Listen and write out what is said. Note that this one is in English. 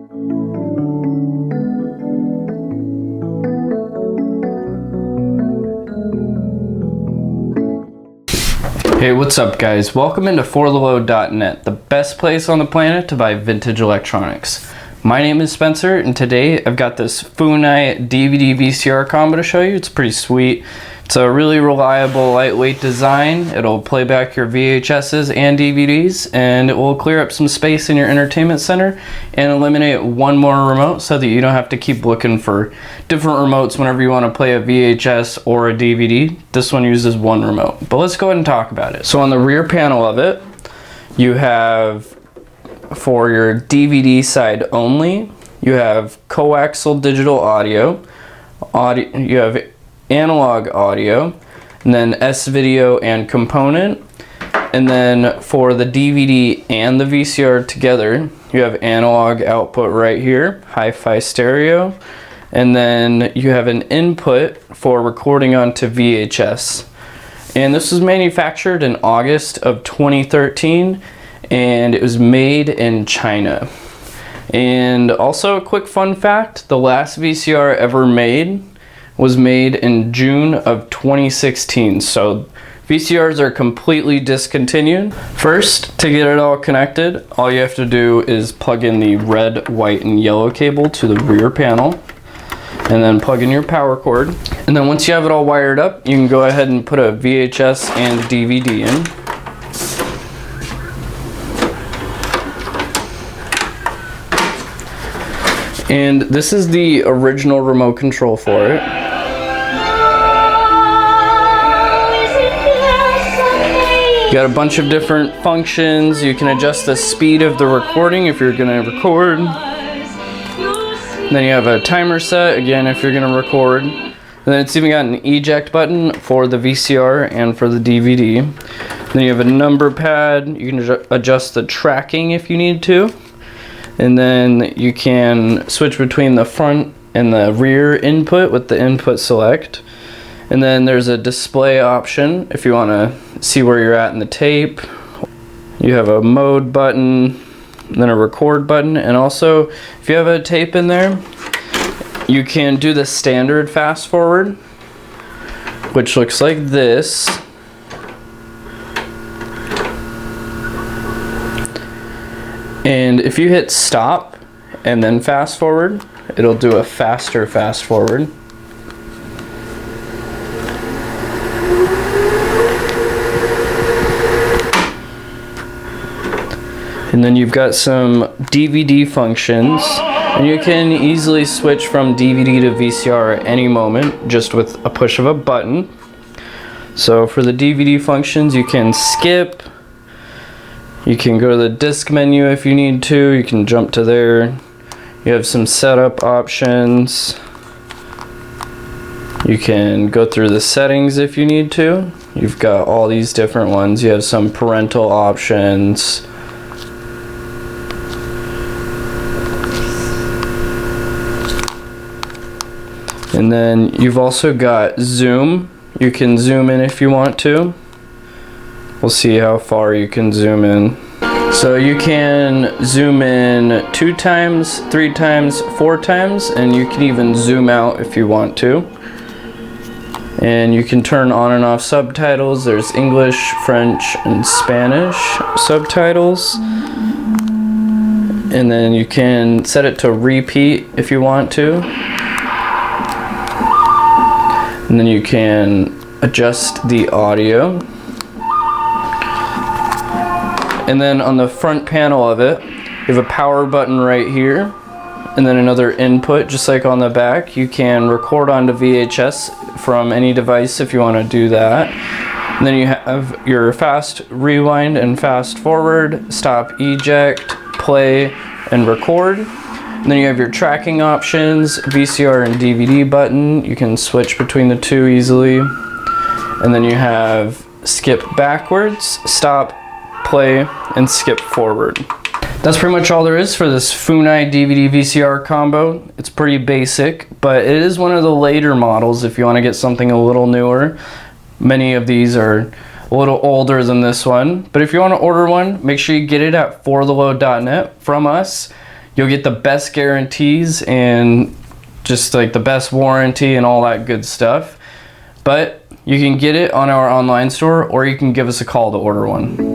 Hey, what's up guys? Welcome into forthelow.net, the best place on the planet to buy vintage electronics. My name is Spencer, and today I've got this Funai DVD VCR combo to show you. It's pretty sweet. It's a really reliable, lightweight design. It'll play back your VHSs and DVDs, and it will clear up some space in your entertainment center and eliminate one more remote so that you don't have to keep looking for different remotes whenever you want to play a VHS or a DVD. This one uses one remote. But let's go ahead and talk about it. So on the rear panel of it, you have, for your DVD side only, you have coaxial digital audio, you have analog audio, and then S-video and component. And then for the DVD and the VCR together, you have analog output right here, hi-fi stereo, and then you have an input for recording onto VHS. And this was manufactured in August of 2013, and it was made in China. And also a quick fun fact, the last VCR ever made was made in June of 2016, so VCRs are completely discontinued. First, to get it all connected, all you have to do is plug in the red, white, and yellow cable to the rear panel, and then plug in your power cord. And then once you have it all wired up, you can go ahead and put a VHS and DVD in. And this is the original remote control for it. You got a bunch of different functions. You can adjust the speed of the recording if you're going to record. Then you have a timer set, again, if you're going to record. And then it's even got an eject button for the VCR and for the DVD. Then you have a number pad. You can adjust the tracking if you need to. And then you can switch between the front and the rear input with the input select. And then there's a display option if you want to see where you're at in the tape. You have a mode button, then a record button, and also if you have a tape in there, you can do the standard fast forward, which looks like this. And if you hit stop and then fast forward, it'll do a faster fast forward. And then you've got some DVD functions, and you can easily switch from DVD to VCR at any moment just with a push of a button. So for the DVD functions, you can skip, you can go to the disc menu if you need to, you can jump to there. You have some setup options. You can go through the settings if you need to. You've got all these different ones. You have some parental options. And then you've also got zoom. You can zoom in if you want to. We'll see how far you can zoom in. So you can zoom in 2 times, 3 times, 4 times, and you can even zoom out if you want to. And you can turn on and off subtitles. There's English, French, and Spanish subtitles. And then you can set it to repeat if you want to. And then you can adjust the audio. And then on the front panel of it, you have a power button right here, and then another input just like on the back. You can record onto VHS from any device if you want to do that. And then you have your fast rewind and fast forward, stop, eject, play, and record. And then you have your tracking options, VCR and DVD button. You can switch between the two easily. And then you have skip backwards, stop, play, and skip forward. That's pretty much all there is for this Funai DVD VCR combo. It's pretty basic, but it is one of the later models if you want to get something a little newer. Many of these are a little older than this one, but if you want to order one, make sure you get it at forthelow.net from us. You'll get the best guarantees and just like the best warranty and all that good stuff. But you can get it on our online store, or you can give us a call to order one.